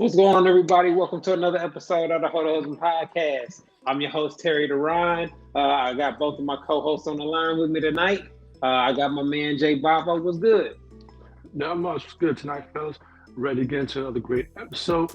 What's going on, everybody? Welcome to another episode of the Husband Podcast. I'm your host, Terry DeRon. I got both of my co-hosts on the line with me tonight. I got my man, Jay Babo. What's good? Not much good tonight, fellas. Ready to get into another great episode.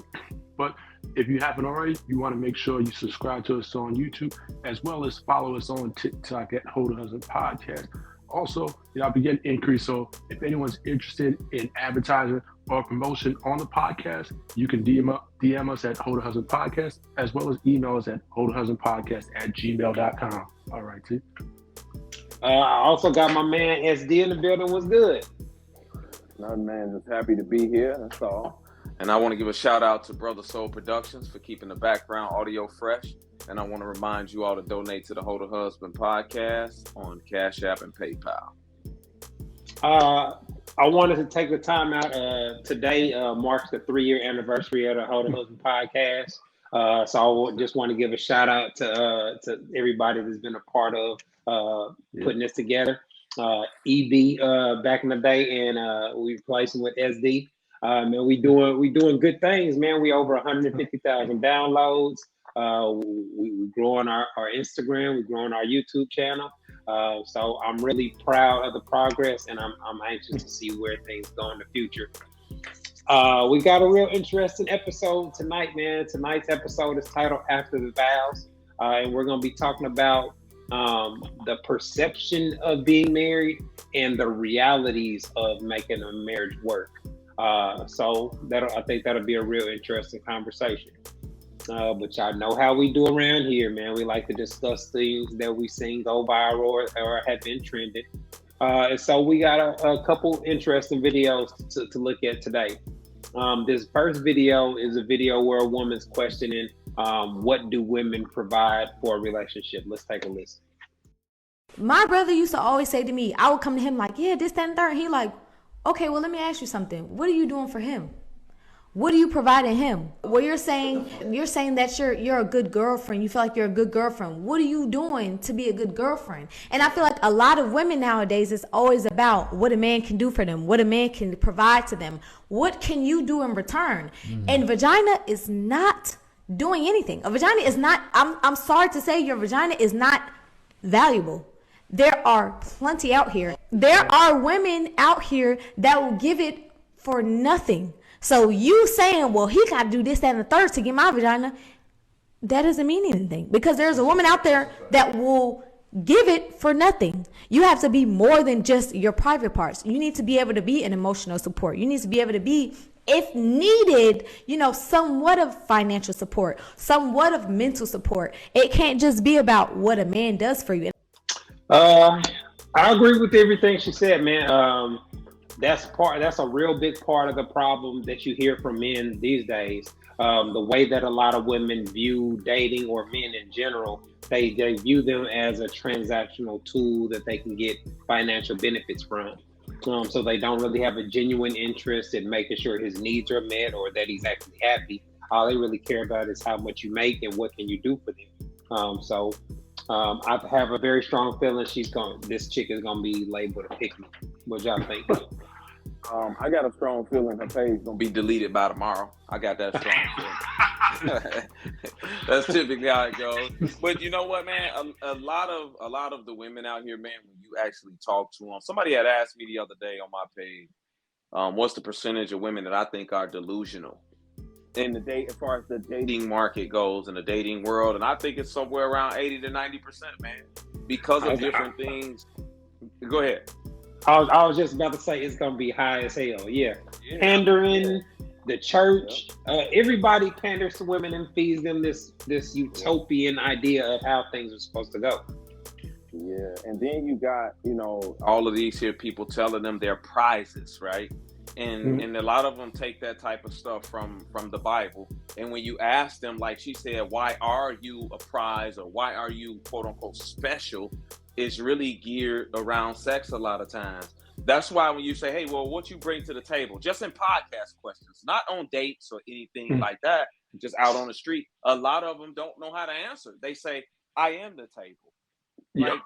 But if you haven't already, you want to make sure you subscribe to us on YouTube, as well as follow us on TikTok at Hold a Husband Podcast. Also, I'll be getting increase. So if anyone's interested in advertising or promotion on the podcast, you can DM us at Hold a Husband Podcast, as well as email us at holdahusbandpodcast@gmail.com. All right, T. I also got my man SD in the building. What's good? Nothing, man. Just happy to be here. That's all. And I want to give a shout out to Brother Soul Productions for keeping the background audio fresh. And I want to remind you all to donate to the Hold a Husband podcast on Cash App and PayPal. I wanted to take the time out. Today marks the 3-year anniversary of the Hold a Husband podcast. So I just want to give a shout out to everybody that's been a part of putting this together. EB back in the day, and we replaced him with SD. Man, we doing good things, man. We over 150,000 downloads. We growing our Instagram, we growing our YouTube channel. So I'm really proud of the progress, and I'm anxious to see where things go in the future. We got a real interesting episode tonight, man. Tonight's episode is titled After the Vows, and we're going to be talking about the perception of being married and the realities of making a marriage work. So I think that'll be a real interesting conversation. But y'all know how we do around here, man. We like to discuss things that we seen go viral or have been trending. And so we got a couple interesting videos to look at today. This first video is a video where a woman's questioning, what do women provide for a relationship? Let's take a listen. My brother used to always say to me, I would come to him like, yeah, this, that, and third. And he like, okay, well, let me ask you something. What are you doing for him? What are you providing him? Well, you're saying that you're a good girlfriend. You feel like you're a good girlfriend. What are you doing to be a good girlfriend? And I feel like a lot of women nowadays, it's always about what a man can do for them, what a man can provide to them. What can you do in return? And vagina is not doing anything. A vagina is not, I'm sorry to say, your vagina is not valuable. There are plenty out here. There are women out here that will give it for nothing. So you saying, well, he got to do this, that, and the third to get my vagina, that doesn't mean anything. Because there's a woman out there that will give it for nothing. You have to be more than just your private parts. You need to be able to be an emotional support. You need to be able to be, if needed, somewhat of financial support, somewhat of mental support. It can't just be about what a man does for you. I agree with everything she said, man. That's a real big part of the problem that you hear from men these days. The way that a lot of women view dating, or men in general, they view them as a transactional tool that they can get financial benefits from. So they don't really have a genuine interest in making sure his needs are met or that he's actually happy. All they really care about is how much you make and what can you do for them. I have a very strong feeling this chick is gonna be labeled a pick-me. What y'all think? I got a strong feeling her page gonna Be deleted by tomorrow. I got that strong feeling. That's typically how it goes. But you know what, man? A lot of the women out here, man, when you actually talk to them, somebody had asked me the other day on my page, what's the percentage of women that I think are delusional in the date, as far as the dating market goes, in the dating world, and I think it's somewhere around 80 to 90%, man, because of different things. Go ahead. I was just about to say it's gonna be high as hell. Yeah. Pandering, the church, everybody panders to women and feeds them this utopian idea of how things are supposed to go. Yeah, and then you got all of these here people telling them they're prizes, right? And a lot of them take that type of stuff from the Bible. And when you ask them, like she said, why are you a prize, or why are you quote unquote special? It's really geared around sex a lot of times. That's why when you say, hey, well, what you bring to the table, just in podcast questions, not on dates or anything like that, just out on the street, a lot of them don't know how to answer. They say, I am the table. I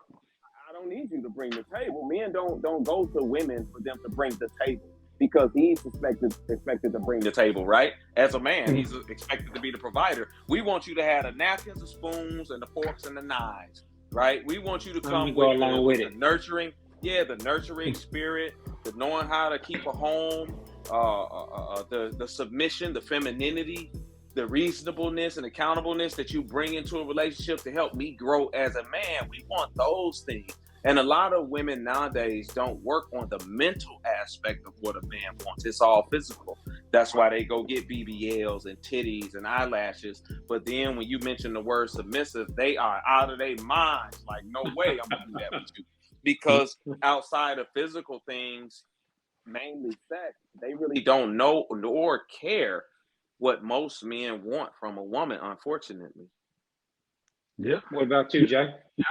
don't need you to bring the table. Men don't go to women for them to bring the table. because he's expected to bring the table, right? As a man, he's expected to be the provider. We want you to have the napkins, the spoons, and the forks and the knives, right? We want you to come with the nurturing, the nurturing spirit, the knowing how to keep a home, the submission, the femininity, the reasonableness and accountableness that you bring into a relationship to help me grow as a man. We want those things. And a lot of women nowadays don't work on the mental aspect of what a man wants. It's all physical. That's why they go get BBLs and titties and eyelashes. But then when you mention the word submissive, they are out of their minds. Like, no way I'm going to do that with you. Because outside of physical things, mainly sex, they really don't know nor care what most men want from a woman, unfortunately. Yeah. What about you, Jay? Yeah.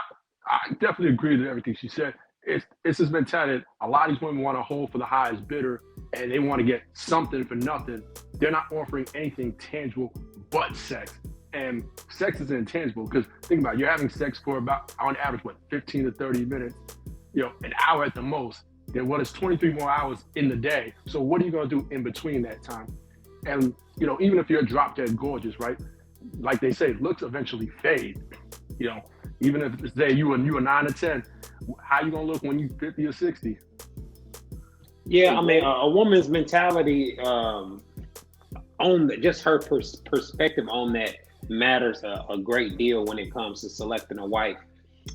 I definitely agree with everything she said. It's this mentality. A lot of these women want to hold for the highest bidder, and they want to get something for nothing. They're not offering anything tangible but sex. And sex is intangible because think about it, you're having sex for about, on average, 15 to 30 minutes, an hour at the most. Then what is 23 more hours in the day? So what are you going to do in between that time? And, even if you're drop dead gorgeous, right? Like they say, looks eventually fade. Even if say you were 9 or 10, how you gonna look when you 50 or 60? Yeah, I mean, a woman's mentality on just her perspective on that matters a great deal when it comes to selecting a wife.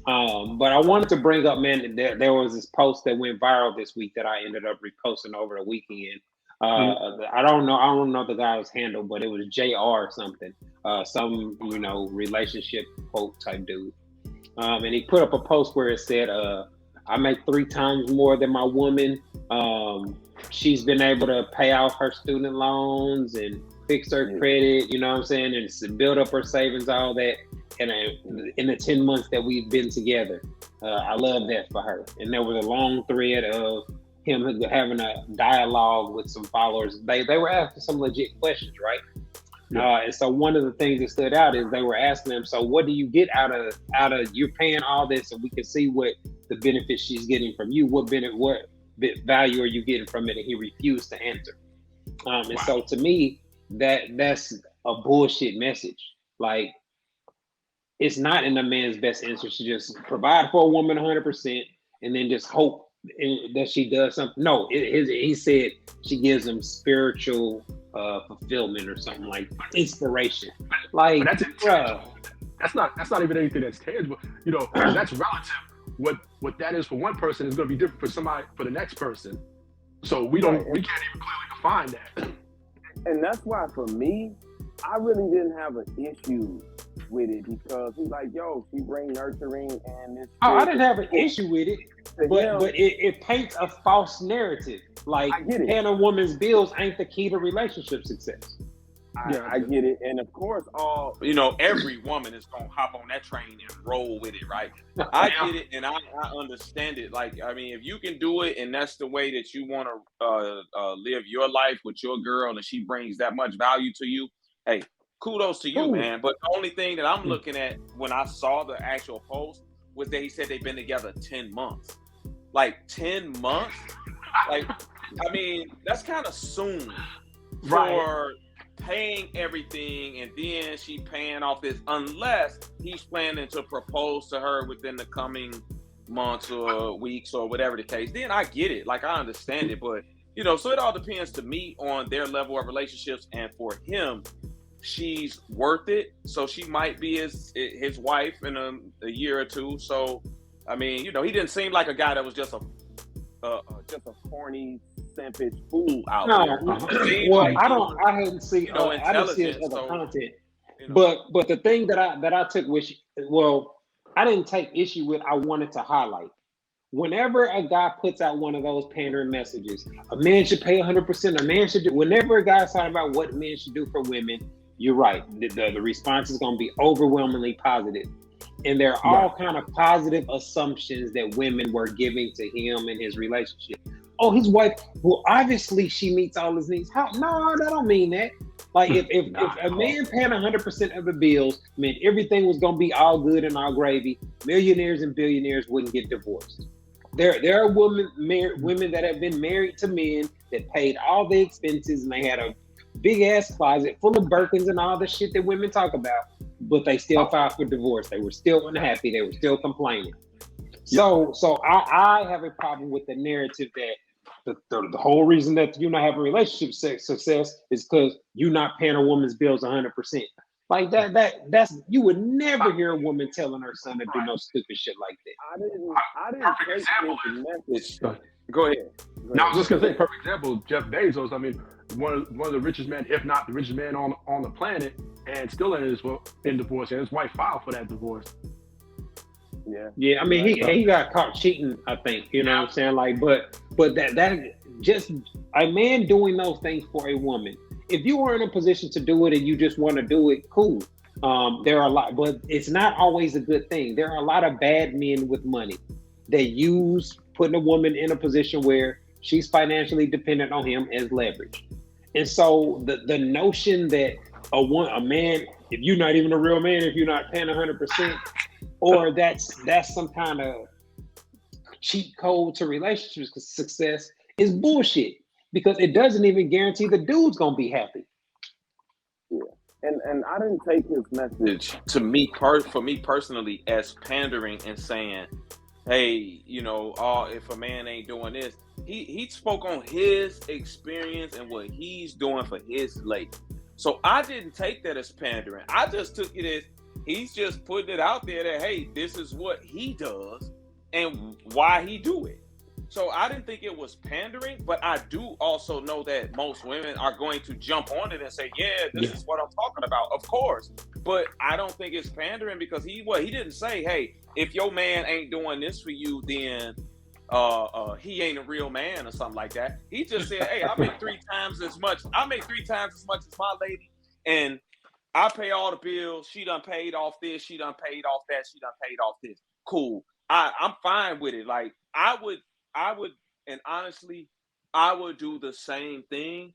But I wanted to bring up, man, there was this post that went viral this week that I ended up reposting over the weekend. I don't know the guy's handle, but it was JR something, some relationship quote type dude. And he put up a post where it said, I make 3 times more than my woman. She's been able to pay off her student loans and fix her credit, you know what I'm saying? And build up her savings, all that. And in the 10 months that we've been together, I love that for her. And there was a long thread of him having a dialogue with some followers. They were asking some legit questions, right? And so one of the things that stood out is they were asking him, so what do you get out of you're paying all this and we can see what the benefits she's getting from you, what value are you getting from it? And he refused to answer. And so to me, that's a bullshit message. Like, it's not in a man's best interest to just provide for a woman 100% and then just hope that she does something. No, he said she gives him spiritual fulfillment or something, like inspiration. Like, but that's not even anything that's tangible. That's relative. What that is for one person is going to be different for the next person. So we can't even clearly define that. And that's why for me, I really didn't have an issue with it because he's like, yo, she bring nurturing and this. Oh, I didn't have an issue with it, but it paints a false narrative. Like, paying a woman's bills ain't the key to relationship success. I get it, and of course, every woman is gonna hop on that train and roll with it, right? I get it, and I understand it. Like, I mean, if you can do it, and that's the way that you want to live your life with your girl, and she brings that much value to you, hey, kudos to you, man. But the only thing that I'm looking at when I saw the actual post was that he said they've been together 10 months. Like, 10 months? Like, I mean, that's kind of soon for paying everything and then she paying off this, unless he's planning to propose to her within the coming months or weeks or whatever the case. Then I get it. Like, I understand it. But, so it all depends to me on their level of relationships. And for him, she's worth it. So she might be his wife in a year or two. So, I mean, he didn't seem like a guy that was just a corny, simpish fool out there. Well, I hadn't seen I didn't see his other content. But the thing that I took, I didn't take issue with, I wanted to highlight. Whenever a guy puts out one of those pandering messages, a man should pay 100%, a man should do, whenever a guy's talking about what men should do for women, you're right. The response is going to be overwhelmingly positive. And there are all kind of positive assumptions that women were giving to him in his relationship. Oh, his wife, well, obviously she meets all his needs. No, that don't mean that. Like, if a man paying 100% of the bills meant everything was going to be all good and all gravy, millionaires and billionaires wouldn't get divorced. There are women that have been married to men that paid all the expenses, and they had a big ass closet full of Birkins and all the shit that women talk about, but they still filed for divorce. They were still unhappy. They were still complaining. So I have a problem with the narrative that the whole reason that you're not having relationship success is because you're not paying a woman's bills 100%. Like that's you would never hear a woman telling her son to do no stupid shit like that. I didn't take this message. Go ahead. No, I was just gonna say, perfect example, Jeff Bezos. I mean, one of the richest men, if not the richest man on the planet, and still in divorce, and his wife filed for that divorce. Yeah. I mean, he got caught cheating, I think. You know what I'm saying? Like, but that just a man doing those things for a woman. If you are in a position to do it and you just want to do it, cool. There are a lot, but it's not always a good thing. There are a lot of bad men with money that use putting a woman in a position where she's financially dependent on him as leverage. And so the notion that a man, if you're not even a real man, if you're not paying 100%, or that's some kind of cheat code to relationship success is bullshit, because it doesn't even guarantee the dude's gonna be happy. Yeah, and I didn't take his message To me, for me personally, as pandering and saying, hey, if a man ain't doing this, he spoke on his experience and what he's doing for his lady. So I didn't take that as pandering. I just took it as he's just putting it out there that, hey, this is what he does and why he do it. So I didn't think it was pandering, but I do also know that most women are going to jump on it and say, yeah, this is what I'm talking about, of course. But I don't think it's pandering, because he didn't say, hey, if your man ain't doing this for you, then he ain't a real man or something like that. He just said, hey, I make 3 times as much. I make 3 times as much as my lady, and I pay all the bills. She done paid off this. She done paid off that. She done paid off this. Cool. I'm fine with it. Like I would, and honestly, I would do the same thing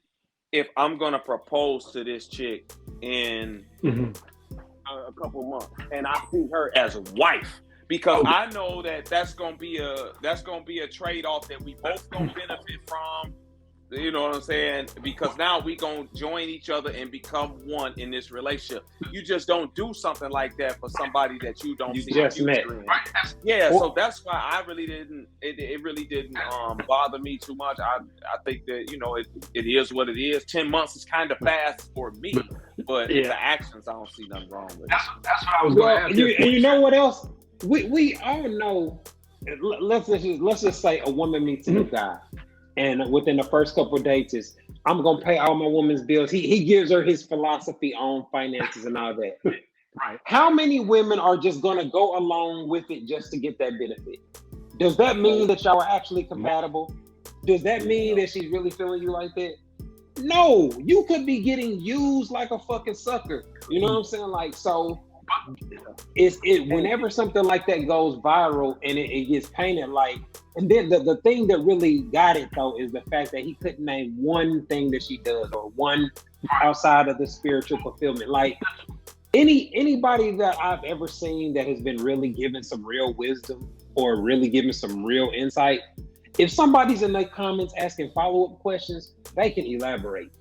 if I'm gonna propose to this chick in a couple months, and I see her as a wife, because I know that that's gonna be a trade-off that we both gonna benefit from. You know what I'm saying? Because now we gonna join each other and become one in this relationship. You just don't do something like that for somebody that you don't see just met. Yeah, so that's why I really didn't. It really didn't bother me too much. I think that it is what it is. 10 months is kind of fast for me, but the actions I don't see nothing wrong with. That's what I was going to ask you. And you know what else? We all know. Let's just say a woman meets a guy. And within the first couple of dates is, I'm going to pay all my woman's bills. He gives her his philosophy on finances and all that. Right. How many women are just going to go along with it just to get that benefit? Does that mean that y'all are actually compatible? Does that mean that she's really feeling you like that? No, you could be getting used like a fucking sucker. You know what I'm saying? Like, so whenever something like that goes viral and it gets painted like, and then the thing that really got it though is the fact that he couldn't name one thing that she does or one outside of the spiritual fulfillment. Like anybody that I've ever seen that has been really given some real wisdom or really given some real insight, if somebody's in their comments asking follow-up questions, they can elaborate.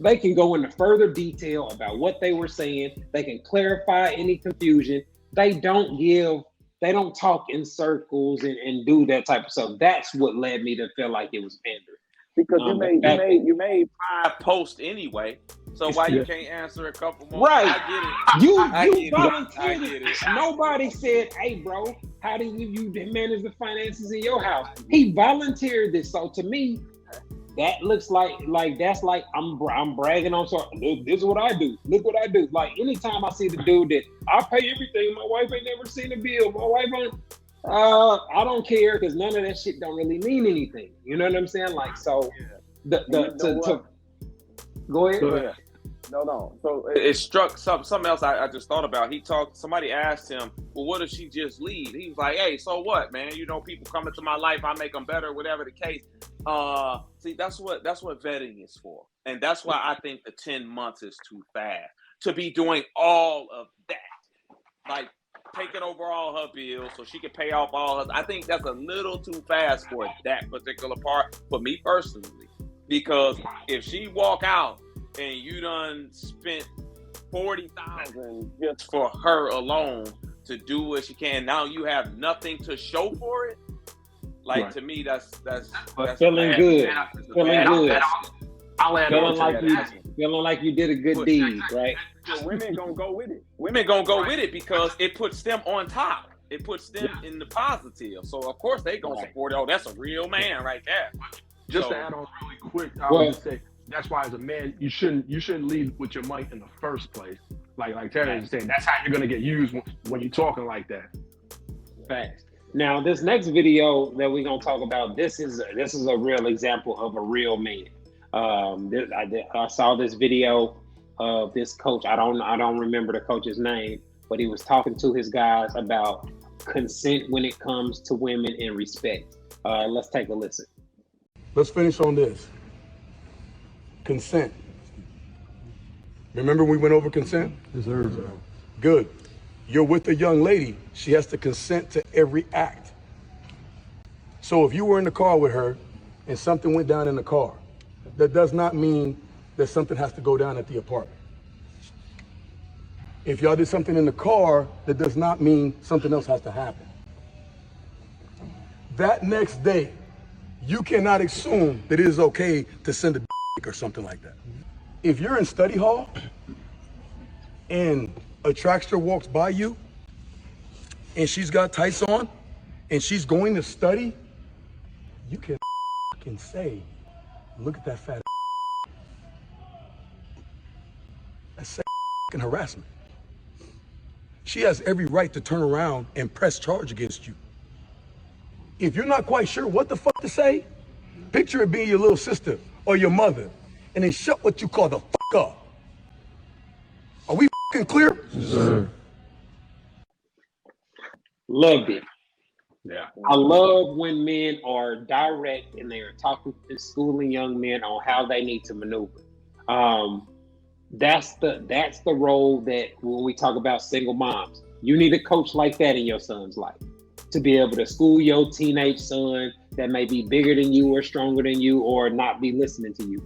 They can go into further detail about what they were saying. They can clarify any confusion. They don't talk in circles and do that type of stuff. That's what led me to feel like it was pandering. Because you made 5 posts anyway. So why you can't answer a couple more? Right. I get it. You volunteered. I get it. Nobody said, hey bro, how do you manage the finances in your house? He volunteered this. So to me, that looks like that's like I'm bragging on. So look, this is what I do. Look what I do. Like anytime I see the dude that I pay everything, my wife ain't never seen a bill. My wife ain't. I don't care, because none of that shit don't really mean anything. You know what I'm saying? Like so, go ahead. No. So it struck something else I just thought about. Somebody asked him, well, what if she just leave? He was like, hey, so what, man? People come into my life, I make them better, whatever the case. See, that's what vetting is for. And that's why I think the 10 months is too fast to be doing all of that. Like, taking over all her bills so she can pay off all her. I think that's a little too fast for that particular part for me personally. Because if she walk out and you done spent $40,000 just for her alone to do what she can, now you have nothing to show for it. Like right. To me, that's feeling good. Feeling good. I'll add feeling like you did a good deed, right? So women gonna go with it. Women gonna go with it because it puts them on top. It puts them in the positive. So of course they gonna support it. Oh, that's a real man right there. Just to add on really quick, I would say that's why as a man you shouldn't lead with your mic in the first place. Like Terry is saying, that's how you're gonna get used when you're talking like that. Facts. Now this next video that we're gonna talk about, this is a real example of a real man. I saw this video of this coach. I don't remember the coach's name, but he was talking to his guys about consent when it comes to women and respect. Let's take a listen. Let's finish on this. Consent. Remember we went over consent? Yes, sir. Good. You're with a young lady. She has to consent to every act. So if you were in the car with her and something went down in the car, that does not mean that something has to go down at the apartment. If y'all did something in the car, that does not mean something else has to happen. That next day, you cannot assume that it is okay to send a dick or something like that. If you're in study hall and a trackster walks by you and she's got tights on and she's going to study, you can say, look at that fat. That's harassment. She has every right to turn around and press charge against you. If you're not quite sure what the fuck to say, picture it being your little sister or your mother, and then shut what you call the fuck up. Are we fucking clear? Yes, sir. Loved it. Yeah. I love when men are direct and they are talking and schooling young men on how they need to maneuver. That's the role that when we talk about single moms, you need a coach like that in your son's life to be able to school your teenage son that may be bigger than you or stronger than you or not be listening to you.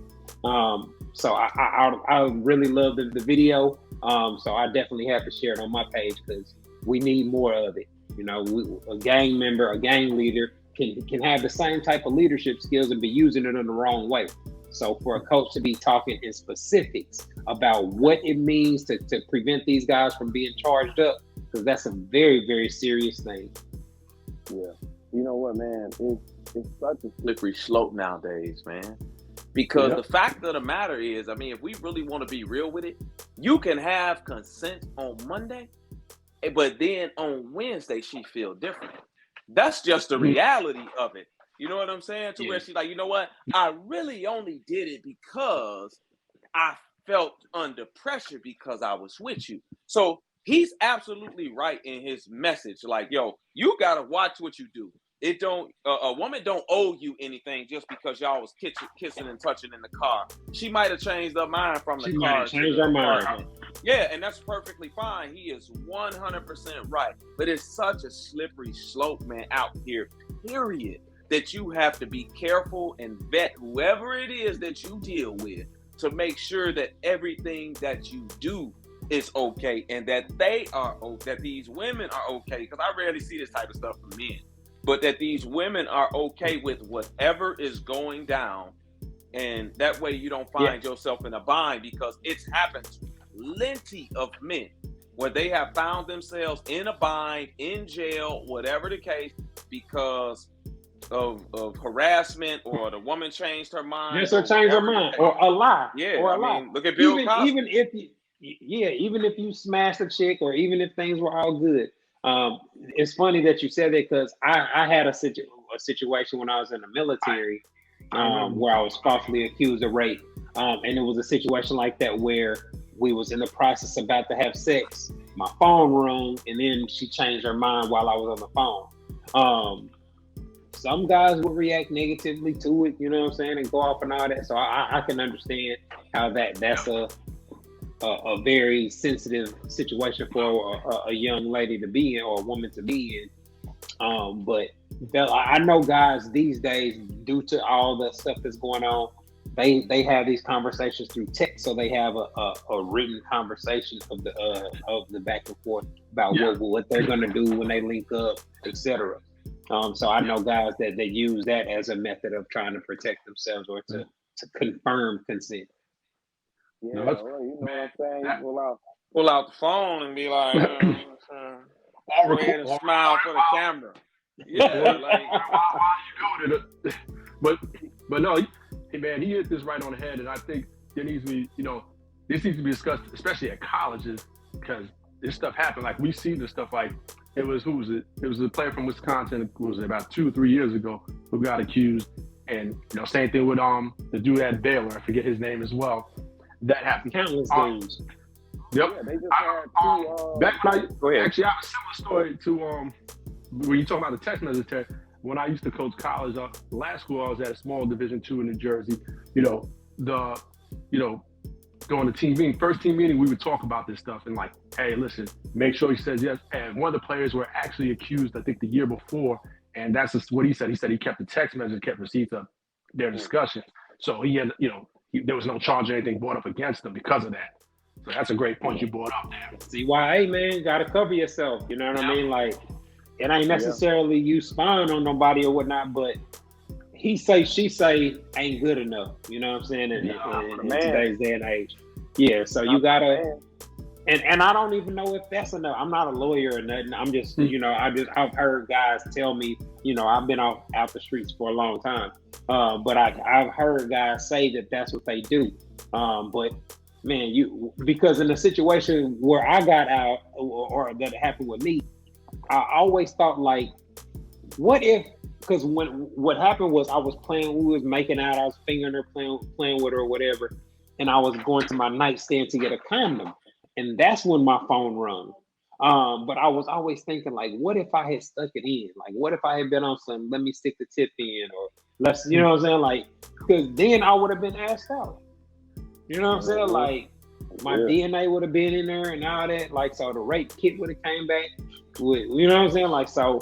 So I really love the video. So I definitely have to share it on my page because we need more of it. You know, a gang member, a gang leader can have the same type of leadership skills and be using it in the wrong way. So for a coach to be talking in specifics about what it means to prevent these guys from being charged up, because that's a very, very serious thing. Yeah. You know what, man? It's such a slippery slope nowadays, man. Because the fact of the matter is, I mean, if we really want to be real with it, you can have consent on Monday, but then on Wednesday, she feel different. That's just the reality of it. You know what I'm saying? To where she's like, you know what? I really only did it because I felt under pressure because I was with you. So he's absolutely right in his message. Like, yo, you got to watch what you do. It don't, a woman don't owe you anything just because y'all was kissing and touching in the car. She might have changed her mind from the car. Changed her mind. Yeah, and that's perfectly fine. He is 100% right. But it's such a slippery slope, man, out here, period, that you have to be careful and vet whoever it is that you deal with to make sure that everything that you do is okay and that they are okay, that these women are okay. Because I rarely see this type of stuff from men. But that these women are okay with whatever is going down. And that way you don't find yourself in a bind, because it's happened to plenty of men where they have found themselves in a bind, in jail, whatever the case, because of harassment, or the woman changed her mind. Yes, or changed her mind, or a lie. Yeah, or a lie. Look at Bill Cosby. Even if you smashed a chick, or even if things were all good. It's funny that you said that, because I had a situation when I was in the military where I was falsely accused of rape. And it was a situation like that where we was in the process about to have sex. My phone rung, and then she changed her mind while I was on the phone. Some guys will react negatively to it, you know what I'm saying, and go off and all that. So I can understand how that's a very sensitive situation for a young lady to be in or a woman to be in. But I know guys these days, due to all the stuff that's going on, they have these conversations through text, so they have a written conversation of the back and forth about what they're gonna do when they link up, etc. So I know guys that use that as a method of trying to protect themselves or to confirm consent. Yeah, No, well, you know what I'm saying? You Pull out the phone and be like, go ahead and smile for the camera. Yeah, like why you doing it? But no, hey man, he hit this right on the head, and I think there needs to be, this needs to be discussed, especially at colleges, because this stuff happened. Like we see this stuff. Like it was It was a player from Wisconsin. Was it about 2 or 3 years ago who got accused, and same thing with the dude at Baylor. I forget his name as well. That happened. Countless games. Yep. Yeah, they just had two. Go ahead. Actually, I have a similar story to when you talk about the text message. When I used to coach college, last school I was at a small Division II in New Jersey. During the team meeting, first team meeting, we would talk about this stuff and like, hey, listen, make sure he says yes. And one of the players were actually accused, I think, the year before, and that's just what he said. He said he kept the text message, kept receipts of their discussion. So he had, there was no charge or anything brought up against him because of that. So that's a great point you brought up there. CYA, man, you gotta cover yourself. You know what I mean? Like, it ain't necessarily you spying on nobody or whatnot, but he say, she say ain't good enough. You know what I'm saying? In today's day and age. Yeah, so you gotta, and I don't even know if that's enough. I'm not a lawyer or nothing. I'm just, I've heard guys tell me, I've been out the streets for a long time. But I've heard guys say that that's what they do. But man, because in the situation where I got out or that happened with me, I always thought like, what if? Because what happened was we was making out, I was fingering her, playing with her or whatever, and I was going to my nightstand to get a condom, and that's when my phone rung. But I was always thinking like, what if I had stuck it in? Like, what if I had been on some, let me stick the tip in, or let's, you know what I'm saying? Like, because then I would have been asked out. You know what I'm saying? Like, my DNA would have been in there and all that. Like, so the rape kit would have came back. You know what I'm saying? Like, so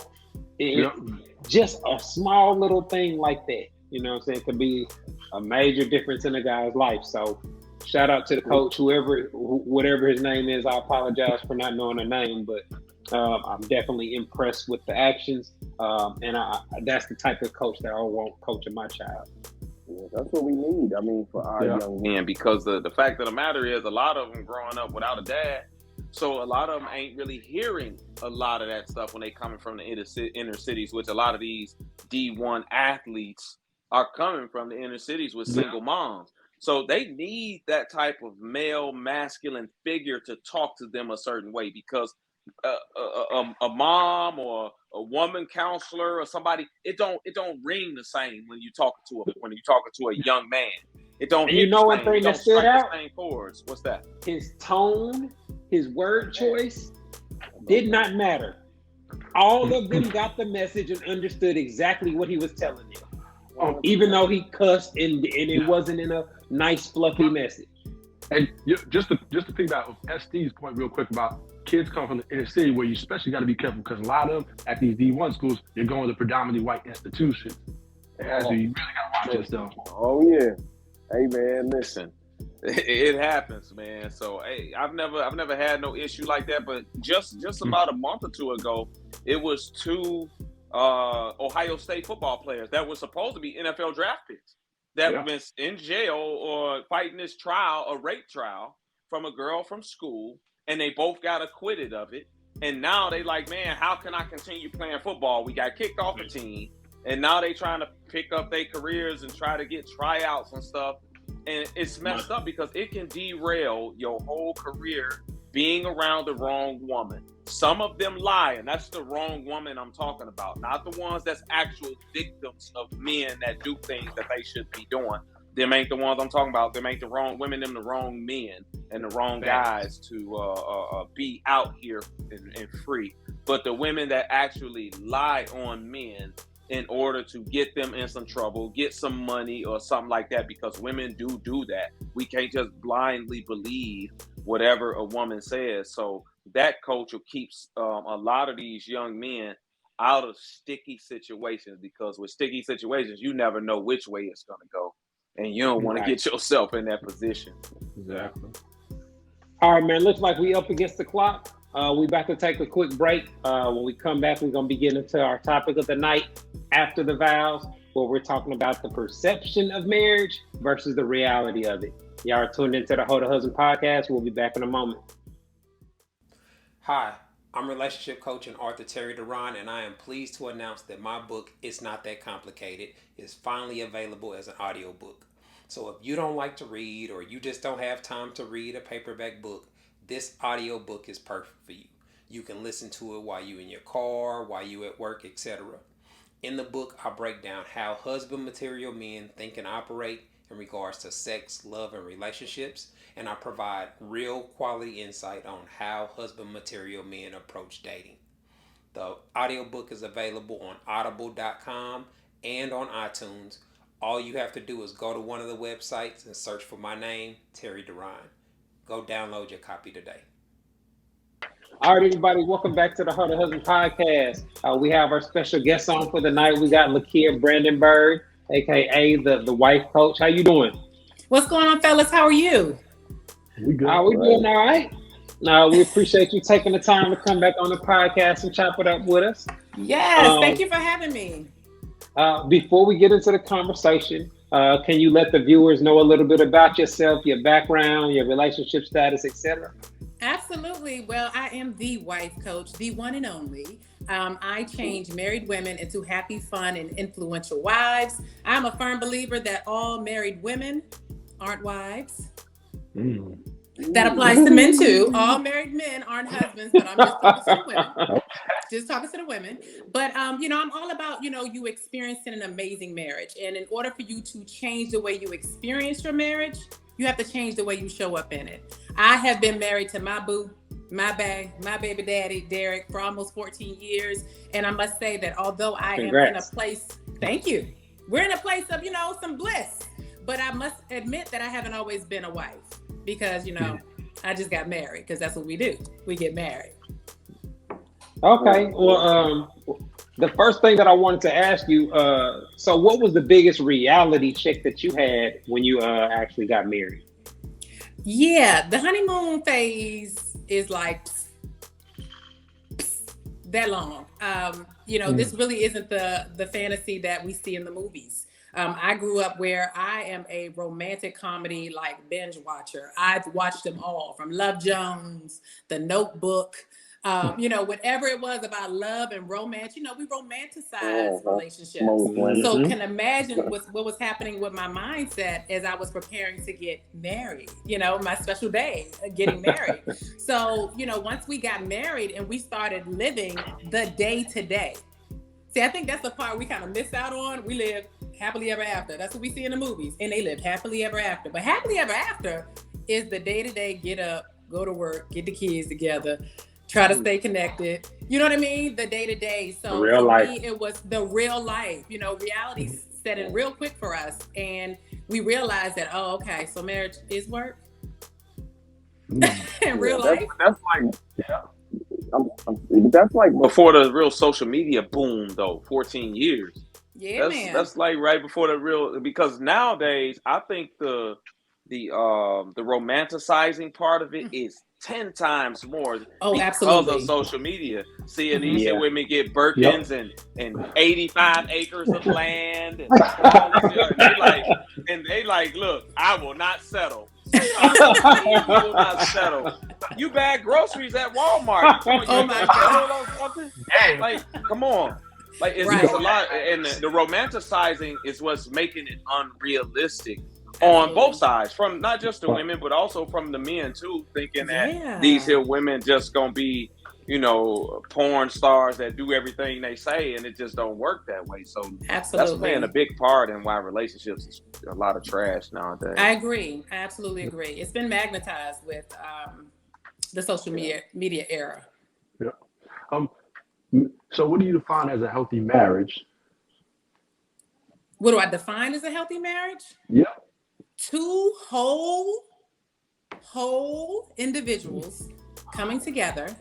just a small little thing like that, you know what I'm saying, could be a major difference in a guy's life. So shout out to the coach, whatever his name is. I apologize for not knowing the name, but I'm definitely impressed with the actions. And that's the type of coach that I want coaching my child. Yeah, that's what we need. I mean, for our young men. And because the fact of the matter is, a lot of them growing up without a dad, so a lot of them ain't really hearing a lot of that stuff when they coming from the inner cities, which a lot of these D1 athletes are coming from the inner cities with single moms. So they need that type of male masculine figure to talk to them a certain way, because a mom or a woman counselor or somebody, it don't ring the same when you talking to a young man. It don't. And you know one thing that stood out? What's that? His tone, his word choice did not matter. All of them got the message and understood exactly what he was telling them, even though he cussed and it wasn't in a nice fluffy message. And just to piggyback off SD's point real quick about kids come from the inner city, where you especially got to be careful, because a lot of them at these D1 schools, you're going to predominantly white institutions. And so you really got to watch yourself. Oh yeah. Hey man, listen. It happens, man. So hey, I've never had no issue like that. But just about a month or two ago, it was 2 Ohio State football players that were supposed to be NFL draft picks that have been in jail or fighting this trial, a rape trial, from a girl from school, and they both got acquitted of it. And now they like, man, how can I continue playing football? We got kicked off the team, and now they trying to pick up their careers and try to get tryouts and stuff. And it's messed up because it can derail your whole career being around the wrong woman. Some of them lie, and that's the wrong woman I'm talking about, not the ones that's actual victims of men that do things that they should be doing. Them ain't the ones I'm talking about. Them ain't the wrong women, them the wrong men and the wrong guys to be out here and free. But the women that actually lie on men in order to get them in some trouble, get some money or something like that, because women do that. We can't just blindly believe whatever a woman says. So that culture keeps a lot of these young men out of sticky situations, because with sticky situations, you never know which way it's going to go. And you don't want to get yourself in that position. Exactly. All right, man. Looks like we up against the clock. We about to take a quick break. When we come back, we're going to be getting into our topic of the night, After the Vows, where we're talking about the perception of marriage versus the reality of it. Y'all are tuned into the Ho to Husband podcast. We'll be back in a moment. Hi, I'm relationship coach and author Terry Duran, and I am pleased to announce that my book, It's Not That Complicated, is finally available as an audiobook. So if you don't like to read, or you just don't have time to read a paperback book, this audiobook is perfect for you. You can listen to it while you're in your car, while you're at work, etc. In the book, I break down how husband material men think and operate in regards to sex, love, and relationships, and I provide real quality insight on how husband material men approach dating. The audiobook is available on audible.com and on iTunes. All you have to do is go to one of the websites and search for my name, Terry Duran. Go download your copy today. All right, everybody, welcome back to the Ho to Husband podcast. We have our special guest on for the night. We got Lakia Brandenburg, aka the wife coach. How you doing? What's going on, fellas? How are you? We good. We're doing all right. We appreciate you taking the time to come back on the podcast and chop it up with us. Yes, thank you for having me. Before we get into the conversation, can you let the viewers know a little bit about yourself, your background, your relationship status, etc.? Absolutely. Well, I am the wife coach, the one and only. I change married women into happy, fun, and influential wives. I'm a firm believer that all married women aren't wives. That applies to men too. All married men aren't husbands, but I'm just talking to the women. Just talking to the women. But, I'm all about, you experiencing an amazing marriage. And in order for you to change the way you experience your marriage, you have to change the way you show up in it. I have been married to my boo, my bae, my baby daddy, Derek, for almost 14 years. And I must say that although I am in a place, thank you. We're in a place of, some bliss. But I must admit that I haven't always been a wife because, I just got married because that's what we do. We get married. Okay. Well, the first thing that I wanted to ask you, so what was the biggest reality check that you had when you actually got married? Yeah, the honeymoon phase is like that long. This really isn't the fantasy that we see in the movies. I grew up where I am a romantic comedy binge watcher. I've watched them all, from Love Jones, The Notebook, whatever it was about love and romance. We romanticize relationships. So can imagine what was happening with my mindset as I was preparing to get married, my special day, getting married. So, once we got married and we started living the day to day. See, I think that's the part we kind of miss out on. We live happily ever after. That's what we see in the movies. And they live happily ever after. But happily ever after is the day-to-day, get up, go to work, get the kids together, try to stay connected. You know what I mean? The day-to-day. So real life. Me, it was the real life. Reality set in real quick for us. And we realized that, so marriage is work. In real life. That's like before the real social media boom, though. 14 years. Yeah, that's like right before the real, because nowadays I think the romanticizing part of it is 10 times more because of social media. Seeing these women get Birkins and 85 acres of land, and they like, look, I will not settle. You will not settle. You buy groceries at Walmart. Oh my God! Like, come on. Like, it's a lot, and the romanticizing is what's making it unrealistic on both sides, from not just the women, but also from the men too, thinking that these here women just gonna be, porn stars that do everything they say, and it just don't work that way. So that's playing a big part in why relationships is a lot of trash nowadays. I agree. I absolutely agree. It's been magnetized with the social media era. Yeah. So what do you define as a healthy marriage? What do I define as a healthy marriage? Yep. Two whole individuals coming together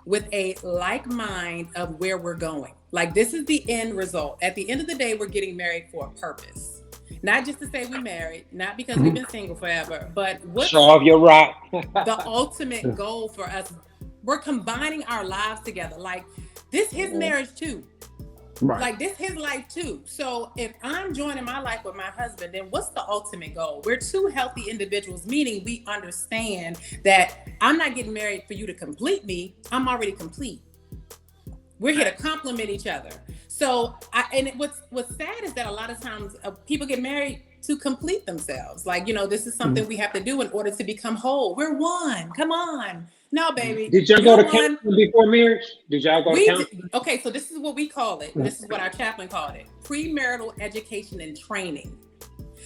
with a like mind of where we're going. Like, this is the end result. At the end of the day, we're getting married for a purpose. Not just to say we married, not because we've been single forever, but what's Show off your rock. the ultimate goal for us? We're combining our lives together. Like, this his marriage too. Right. Like, this his life too. So if I'm joining my life with my husband, then what's the ultimate goal? We're two healthy individuals, meaning we understand that I'm not getting married for you to complete me. I'm already complete. We're here to complement each other. So, what's sad is that a lot of times people get married to complete themselves. Like, this is something we have to do in order to become whole. We're one. Come on. No, baby. Did y'all go to counseling before marriage? Did y'all go to counseling? Okay, so this is what we call it. This is what our chaplain called it. Premarital education and training.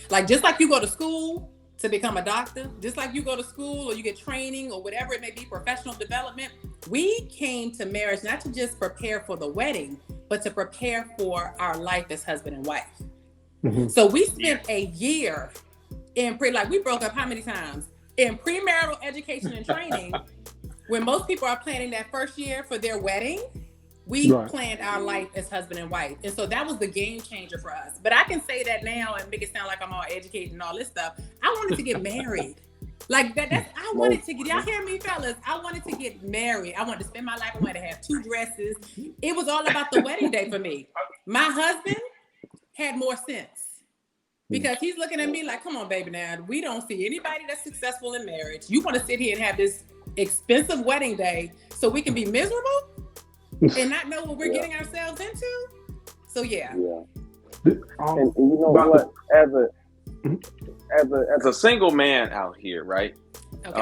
Like, just like you go to school to become a doctor, just like you go to school or you get training or whatever it may be, professional development, we came to marriage not to just prepare for the wedding, but to prepare for our life as husband and wife. Mm-hmm. So we spent a year in we broke up how many times? In premarital education and training. When most people are planning that first year for their wedding, we planned our life as husband and wife. And so that was the game changer for us. But I can say that now and make it sound like I'm all educated and all this stuff. I wanted to get married. Like I wanted to get, y'all hear me, fellas? I wanted to get married. I wanted to spend my life. I wanted to have 2 dresses. It was all about the wedding day for me. My husband had more sense because he's looking at me like, come on, baby, now we don't see anybody that's successful in marriage. You want to sit here and have this expensive wedding day so we can be miserable and not know what we're getting ourselves into? So yeah. And you know what? As a single man out here, right? Okay.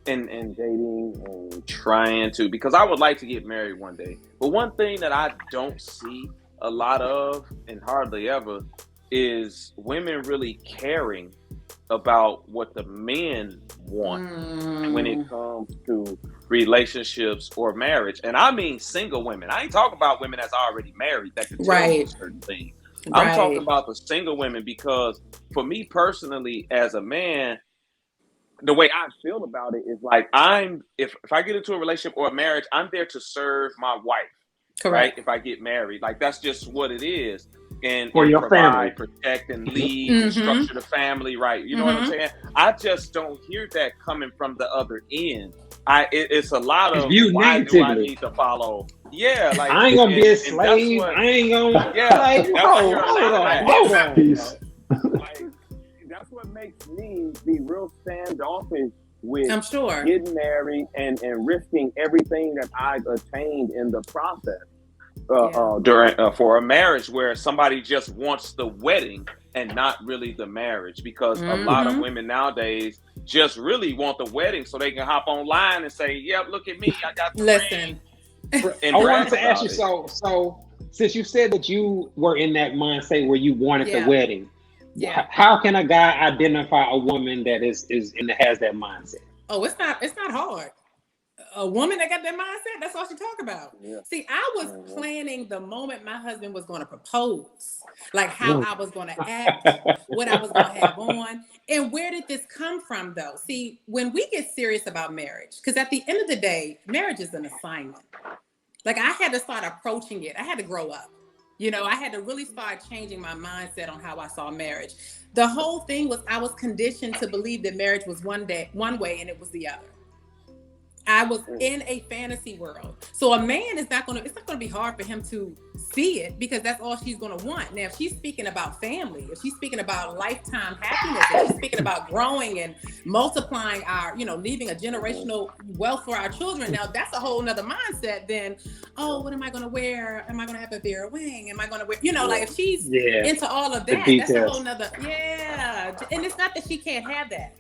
And dating and trying to, because I would like to get married one day. But one thing that I don't see a lot of, and hardly ever, is women really caring about what the men want when it comes to relationships or marriage. And I mean single women. I ain't talking about women that's already married that can tell you certain things. I'm talking about the single women, because for me personally, as a man, the way I feel about it is like if I get into a relationship or a marriage, I'm there to serve my wife. Correct. Right? If I get married, like that's just what it is. And your provide, family, protect, and lead, and structure the family, right? You know what I'm saying? I just don't hear that coming from the other end. It's a lot of why do I need to follow? Yeah, like I ain't gonna be a slave. I ain't gonna. Yeah, like, hold on. That's what makes me be real standoffish with I'm sure getting married and risking everything that I've attained in the process. For a marriage where somebody just wants the wedding and not really the marriage, because a lot of women nowadays just really want the wedding so they can hop online and say, yep, look at me, I got the ring. I wanted to ask you, so since you said that you were in that mindset where you wanted the wedding, how can a guy identify a woman that has that mindset? Oh, it's not hard. A woman that got that mindset, that's all she talk about. Yeah. See, I was planning the moment my husband was going to propose, like how I was going to act, what I was going to have on. And where did this come from, though? See, when we get serious about marriage, because at the end of the day, marriage is an assignment. Like, I had to start approaching it. I had to grow up. I had to really start changing my mindset on how I saw marriage. The whole thing was I was conditioned to believe that marriage was one way and it was the other. I was in a fantasy world. So a man it's not going to be hard for him to see it, because that's all she's going to want. Now, if she's speaking about family, if she's speaking about lifetime happiness, if she's speaking about growing and multiplying our, leaving a generational wealth for our children, now that's a whole nother mindset than, oh, what am I going to wear? Am I going to have a Vera wing? Am I going to wear, like if she's into all of that, that's a whole nother, And it's not that she can't have that.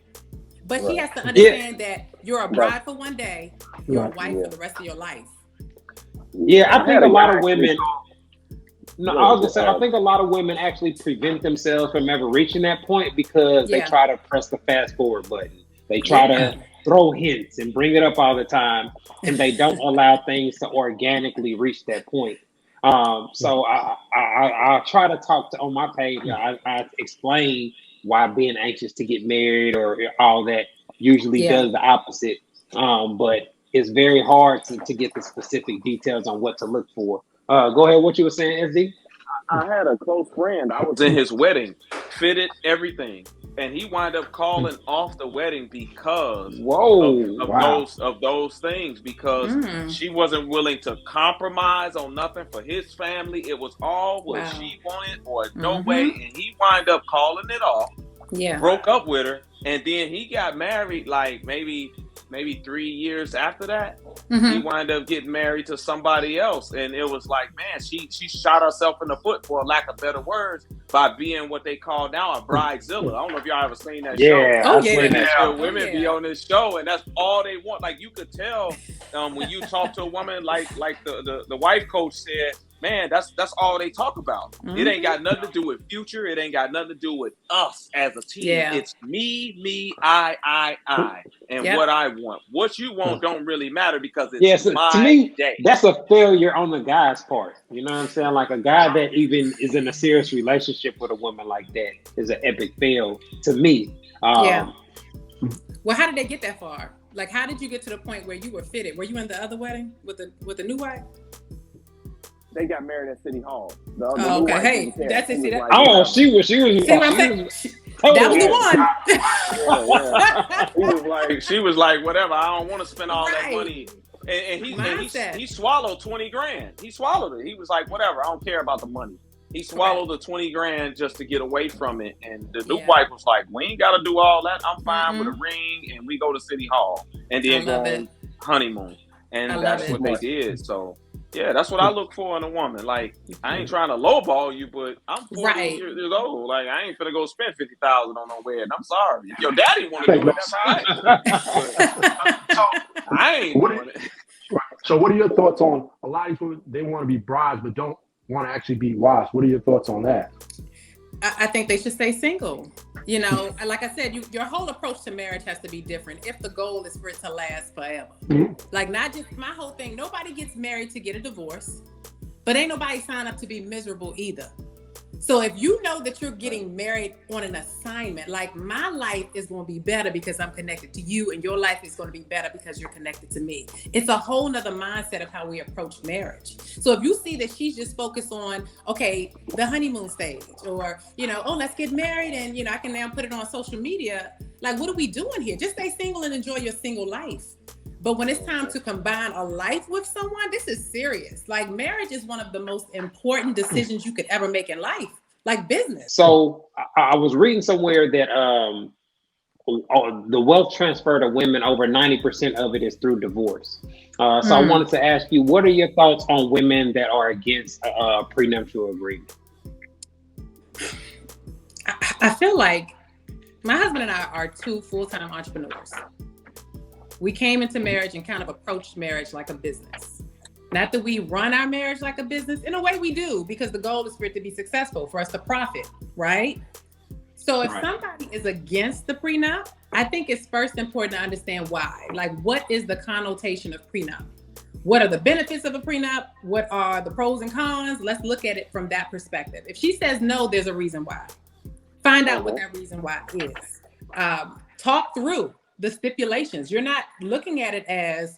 But she has to understand that you're a bride for one day, you're a wife for the rest of your life. Yeah, I think a lot of women. I was gonna say, I think a lot of women actually prevent themselves from ever reaching that point because they try to press the fast forward button. They try to throw hints and bring it up all the time, and they don't allow things to organically reach that point. So I try to talk to on my page. I explain why being anxious to get married or all that usually does the opposite. But it's very hard to get the specific details on what to look for. Go ahead. What you were saying, SD? I had a close friend. I was in his wedding, fitted everything, and he wound up calling off the wedding because of those things, because she wasn't willing to compromise on nothing for his family. It was all what she wanted or no way, and he wound up calling it off. Broke up with her, and then he got married like maybe 3 years after that. He wound up getting married to somebody else, and it was like, man, she shot herself in the foot, for lack of better words, by being what they call now a bridezilla. I don't know if y'all ever seen that show. Women be on this show, and that's all they want. Like, you could tell when you talk to a woman, like the wife coach said, man, that's all they talk about. It ain't got nothing to do with future. It ain't got nothing to do with us as a team. It's me, I, and what I want. What you want don't really matter, because it's my to me, day. That's a failure on the guy's part. You know what I'm saying? Like, a guy that even is in a serious relationship with a woman like that is an epic fail to me. Well, how did they get that far? Like, how did you get to the point where you were fitted? Were you in the other wedding with the new wife? They got married at City Hall. Okay. Hey, that's it. She was. See what I'm saying? That was the one. She was like, whatever. I don't want to spend all that money. And he swallowed 20 grand. He swallowed it. He was like, whatever. I don't care about the money. He swallowed the 20 grand just to get away from it. And the new wife was like, we ain't got to do all that. I'm fine with a ring, and we go to City Hall and then go on honeymoon. And that's what they did. So. Yeah, that's what I look for in a woman. Like, I ain't trying to lowball you, but I'm 40 years old. Like, I ain't finna go spend $50,000 on no wedding. I'm sorry. If your daddy want to do it, that's all right. I ain't doing it. So what are your thoughts on a lot of people, they want to be brides but don't want to actually be wives? What are your thoughts on that? I think they should stay single. You know, like I said, your whole approach to marriage has to be different if the goal is for it to last forever. Like, not just my whole thing. Nobody gets married to get a divorce, but ain't nobody signed up to be miserable either. So if you know that you're getting married on an assignment, like, my life is going to be better because I'm connected to you, and your life is going to be better because you're connected to me. It's a whole nother mindset of how we approach marriage. So if you see that she's just focused on, okay, the honeymoon stage, or, you know, oh, let's get married, and, you know, I can now put it on social media. Like, what are we doing here? Just stay single and enjoy your single life. But when it's time to combine a life with someone, this is serious. Like, marriage is one of the most important decisions you could ever make in life, like business. So I was reading somewhere that the wealth transfer to women, over 90% of it is through divorce. So I wanted to ask you, what are your thoughts on women that are against a prenuptial agreement? I feel like my husband and I are two full-time entrepreneurs. We came into marriage and kind of approached marriage like a business. Not that we run our marriage like a business. In a way we do, because the goal is for it to be successful, for us to profit, right? So if somebody is against the prenup, I think it's first important to understand why. Like, what is the connotation of prenup? What are the benefits of a prenup? What are the pros and cons? Let's look at it from that perspective. If she says no, there's a reason why. Find out what that reason why is. Talk through the stipulations. You're not looking at it as,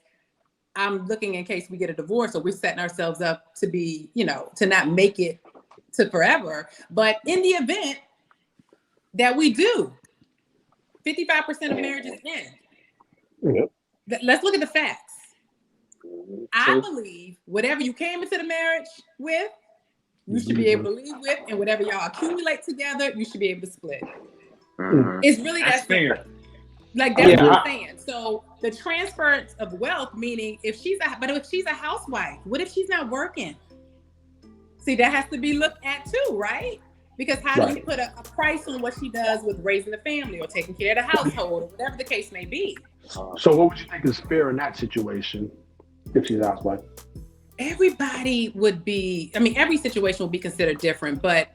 I'm looking in case we get a divorce, or we're setting ourselves up to be, you know, to not make it to forever. But in the event that we do, 55% of marriages end. Let's look at the facts. I believe whatever you came into the marriage with, you should be able to leave with, and whatever y'all accumulate together, you should be able to split. It's really that simple. Like, that's what I'm saying. So the transference of wealth, meaning if she's a housewife, what if she's not working? See, that has to be looked at too, right? Because how do you put a price on what she does with raising the family or taking care of the household or whatever the case may be? So what would you think is fair in that situation if she's a housewife? Everybody would be, I mean, every situation will be considered different, but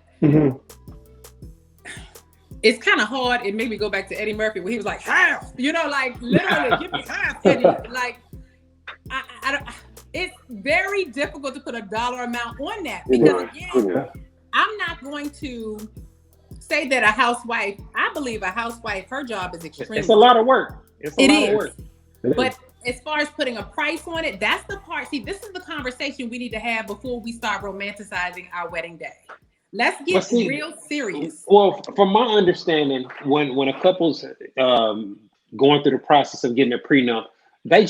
it's kind of hard. It made me go back to Eddie Murphy where he was like, half, you know, like literally give me half, Eddie. Like, it's very difficult to put a dollar amount on that because again, I'm not going to say that a housewife. I believe a housewife, her job is extremely. It's a lot of work. It's a lot of work. But as far as putting a price on it, that's the part. See, this is the conversation we need to have before we start romanticizing our wedding day. Let's get real serious. Well, from my understanding, when a couple's going through the process of getting a prenup, they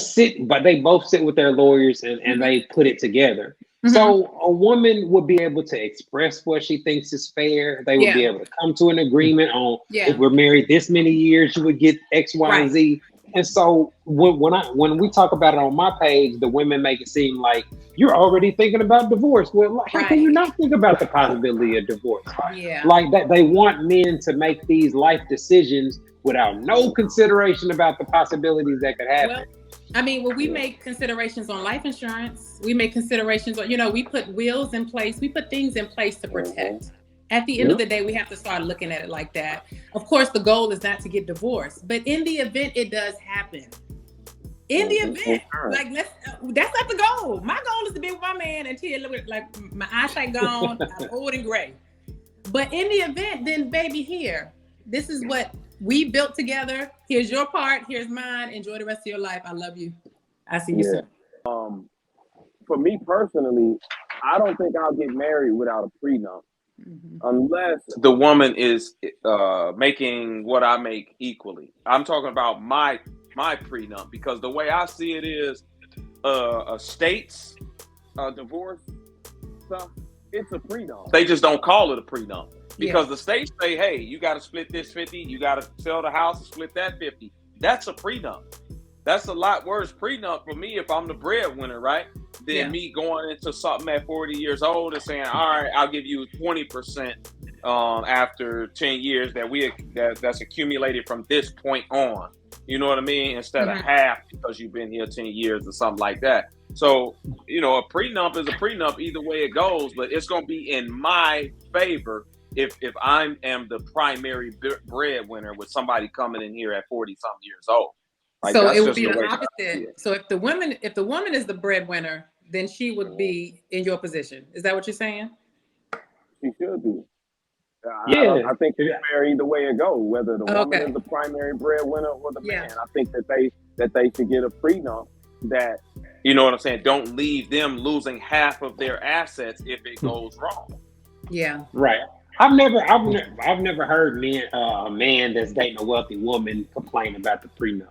both sit with their lawyers and they put it together. Mm-hmm. So a woman would be able to express what she thinks is fair. They would be able to come to an agreement on if we're married this many years, you would get X, Y, and Z. And so when we talk about it on my page, the women make it seem like you're already thinking about divorce. Well, how can you not think about the possibility of divorce? Like that, they want men to make these life decisions without no consideration about the possibilities that could happen. Well, I mean, when we make considerations on life insurance, we make considerations on, we put wills in place, we put things in place to protect. At the end of the day, we have to start looking at it like that. Of course, the goal is not to get divorced, but in the event it does happen, like that's not the goal. My goal is to be with my man until like my eyesight gone, I'm old and gray. But in the event, then baby, this is what we built together. Here's your part. Here's mine. Enjoy the rest of your life. I love you. I see you soon. For me personally, I don't think I'll get married without a prenup. Unless the woman is making what I make equally. I'm talking about my prenup, because the way I see it is a state's divorce stuff, it's a prenup. They just don't call it a prenup because the states say, hey, you got to split this 50, you got to sell the house and split that 50. That's a prenup. That's a lot worse prenup for me if I'm the breadwinner, right? Than me going into something at 40 years old and saying, all right, I'll give you 20% after 10 years that's accumulated from this point on. You know what I mean? Instead of half because you've been here 10 years or something like that. So, a prenup is a prenup either way it goes, but it's going to be in my favor if I am the primary breadwinner with somebody coming in here at 40-something years old. Like, so it would be the opposite. So if the woman is the breadwinner, then she would be in your position. Is that what you're saying? She should be. I think it's fair either way it goes, whether the woman is the primary breadwinner or the man. I think that they should get a prenup that, you know what I'm saying, don't leave them losing half of their assets if it goes wrong. Yeah. Right. I've never heard a man that's dating a wealthy woman complain about the prenup.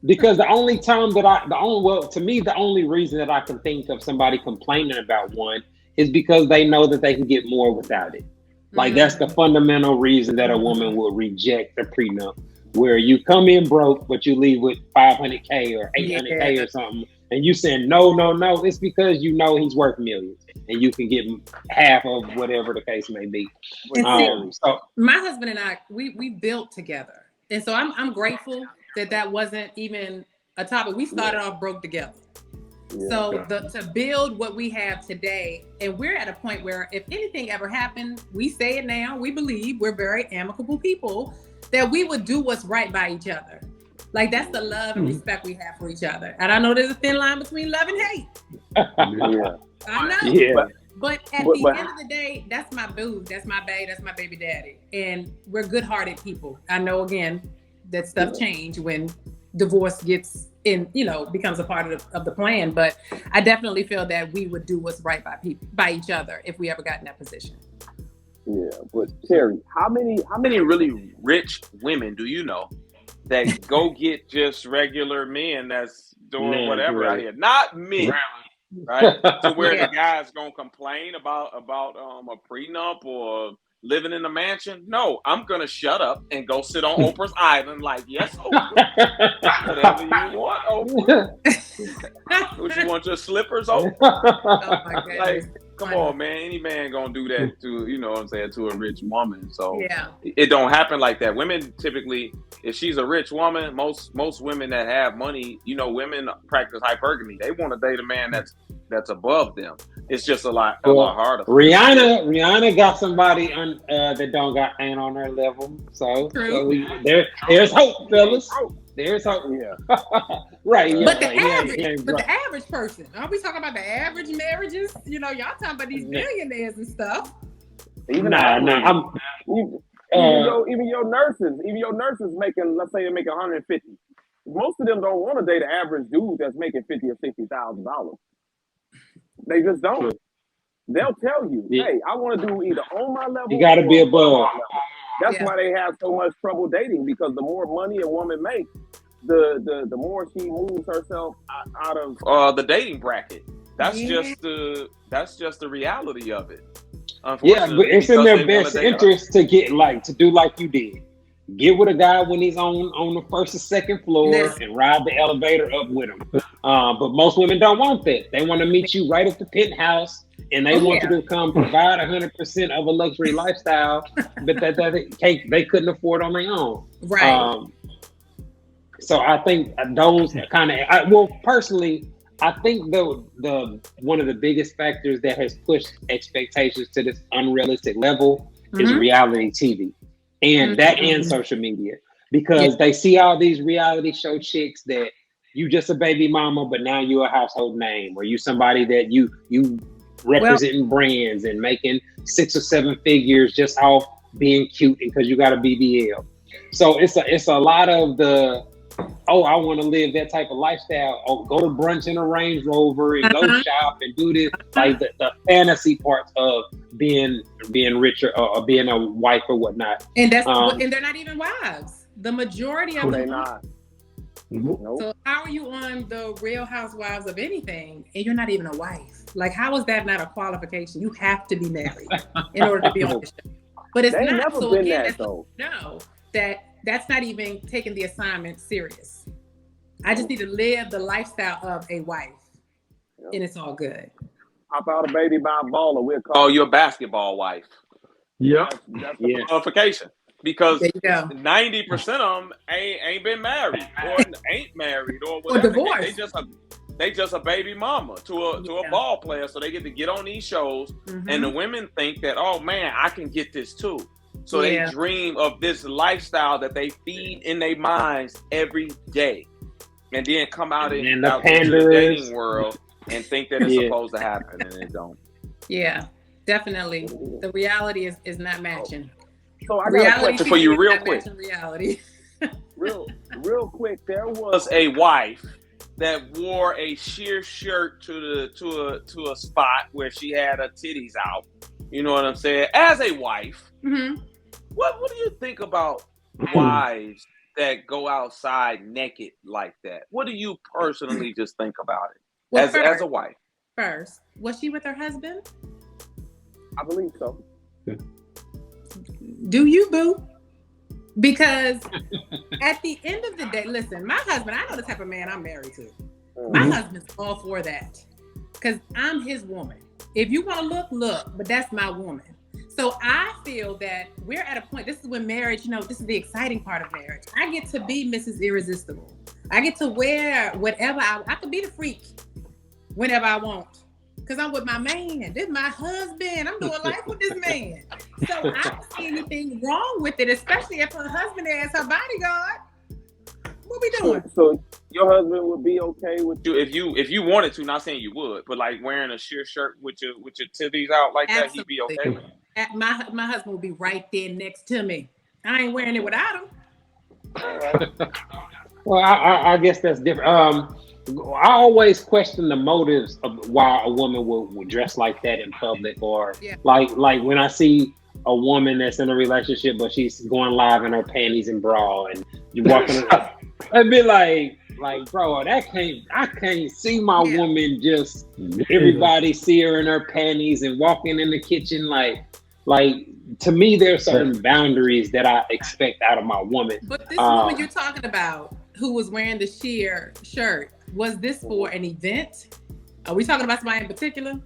Because the only time that to me, the only reason that I can think of somebody complaining about one is because they know that they can get more without it. Like that's the fundamental reason that a woman will reject a prenup, where you come in broke, but you leave with $500K or $800K or something. And you saying, no, it's because he's worth millions and you can get half of whatever the case may be. So my husband and I, we built together. And so I'm grateful that wasn't even a topic. We started off broke together. So to build what we have today, and we're at a point where if anything ever happened, we say it now, we believe we're very amicable people, that we would do what's right by each other. Like that's the love and respect we have for each other. And I know there's a thin line between love and hate. I know. Yeah. But at the end of the day, that's my boo, that's my bae, that's my baby daddy. And we're good-hearted people. I know, again, that stuff change when divorce gets in, becomes a part of the plan. But I definitely feel that we would do what's right by each other if we ever got in that position. Yeah, but Terry, how many really rich women do you know that go get just regular men that's doing whatever out here? Not me, right? To where the guy's gonna complain about a prenup or living in a mansion. No, I'm gonna shut up and go sit on Oprah's island. Like, yes, Oprah, whatever you want, Oprah. Would you want your slippers, Oprah? Oh my goodness. Like, come on, man. Any man gonna do that to, to a rich woman. So it don't happen like that. Women typically, if she's a rich woman, most women that have money, women practice hypergamy. They want to date a man that's above them. It's just a lot harder. Rihanna got somebody that ain't on her level. So there's hope, fellas. There's hope. Yeah. Right. Yeah. But the average person, are we talking about the average marriages? You know, y'all talking about these billionaires and stuff. Even your nurses making, let's say they're making 150. Most of them don't want to date an average dude that's making $50,000 or $60,000. They just don't. They'll tell you, hey, I want to do either on my level. You got to be above. That's why they have so much trouble dating, because the more money a woman makes, the more she moves herself out of the dating bracket. That's just the reality of it. Yeah, but it's in their best interest to do like you did. Get with a guy when he's on the first or second floor and ride the elevator up with him. But most women don't want that. They want to meet you right at the penthouse, and they want you to come provide 100% of a luxury lifestyle, but that they couldn't afford on their own. Right. So I think those kind of, personally, I think the one of the biggest factors that has pushed expectations to this unrealistic level is reality TV. And that and social media, because they see all these reality show chicks that you just a baby mama, but now you're a household name, or you somebody that you representing brands and making 6 or 7 figures just off being cute and because you got a BBL. So it's a lot of the, I want to live that type of lifestyle. Oh, go to brunch in a Range Rover and go shop and do this. Like the fantasy parts of being richer or being a wife or whatnot. And and they're not even wives. The majority of them. Not. Nope. So how are you on the Real Housewives of anything and you're not even a wife? Like, how is that not a qualification? You have to be married in order to be on the show. But it's not. Never so been again, that though. No, that's not even taking the assignment serious. I just need to live the lifestyle of a wife, and it's all good. Hop out a baby by a baller. We'll call you a basketball wife. Yep. That's the qualification. Because 90% of them ain't been married or ain't married or whatever. Or divorced. They just a baby mama to a ball player, so they get on these shows, and the women think that, oh man, I can get this too. So they dream of this lifestyle that they feed in their minds every day, and then come out into the dating world and think that it's supposed to happen, and it don't. Yeah, definitely. The reality is not matching. So I got a question for you, real quick. Reality. real quick. There was a wife that wore a sheer shirt to a spot where she had her titties out. You know what I'm saying? As a wife, what do you think about wives that go outside naked like that? What do you personally just think about it? Well, as a wife? First, was she with her husband? I believe so. Do you, boo? Because at the end of the day, listen, my husband, I know the type of man I'm married to. My husband's all for that. Because I'm his woman. If you want to look, but that's my woman. So I feel that we're at a point, this is when marriage, this is the exciting part of marriage. I get to be Mrs. Irresistible. I get to wear whatever I could be the freak whenever I want. Because I'm with my man. This is my husband. I'm doing life with this man. So I don't see anything wrong with it, especially if her husband is her bodyguard. What we doing? So your husband would be okay with you if you wanted to, not saying you would, but like wearing a sheer shirt with your titties out like Absolutely. that, he'd be okay with it. My husband would be right there next to me. I ain't wearing it without him. Well, I guess that's different. I always question the motives of why a woman would dress like that in public, or like when I see a woman that's in a relationship but she's going live in her panties and bra and you walking around, I'd be like, bro, I can't see my woman just everybody see her in her panties and walking in the kitchen like to me there's certain boundaries that I expect out of my woman. But this woman you're talking about who was wearing the sheer shirt, was this for an event? Are we talking about somebody in particular?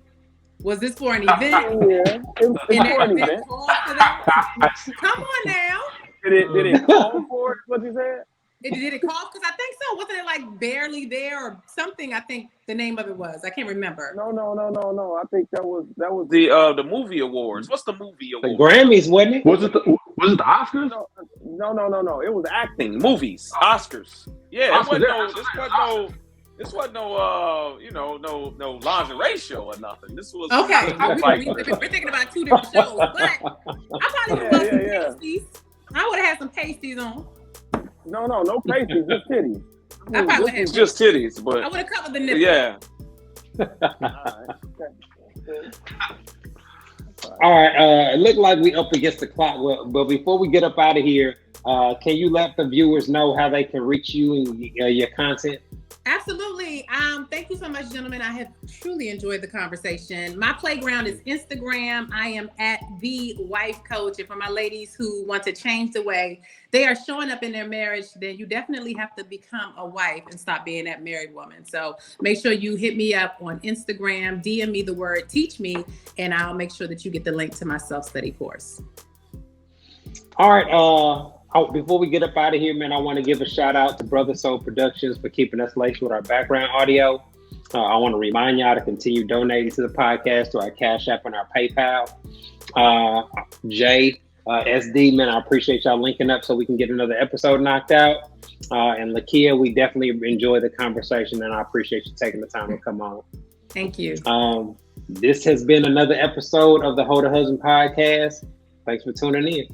Was this for an event? Yeah, it's for an event. Come on now. Did it call for it? What you said? Did it call? Because I think so. Wasn't it like Barely There or something? I think the name of it was. I can't remember. No. I think that was the movie awards. What's the movie awards? The Grammys, wasn't it? Was it the Oscars? No. It was acting. Movies, Oscars. Yeah, this wasn't no no lingerie show or nothing. This was okay. like, We're thinking about two different shows, but I probably would have some pasties. I would have had some pasties on. No pasties, just titties. I probably would have it's just titties, but I would have covered the nipples. yeah. All right. It looked like we up against the clock, but before we get up out of here, can you let the viewers know how they can reach you and your content? Absolutely. Thank you so much, gentlemen. I have truly enjoyed the conversation. My playground is Instagram. I am at The Wife Coach. And for my ladies who want to change the way they are showing up in their marriage, then you definitely have to become a wife and stop being that married woman. So make sure you hit me up on Instagram, DM me the word teach me, and I'll make sure that you get the link to my self-study course. All right. Before we get up out of here, man, I want to give a shout out to Brother Soul Productions for keeping us laced with our background audio. I want to remind y'all to continue donating to the podcast, to our Cash App and our PayPal. Jay, SD, man, I appreciate y'all linking up so we can get another episode knocked out. And Lakia, we definitely enjoyed the conversation, and I appreciate you taking the time to come on. Thank you. This has been another episode of the Ho to Husband podcast. Thanks for tuning in.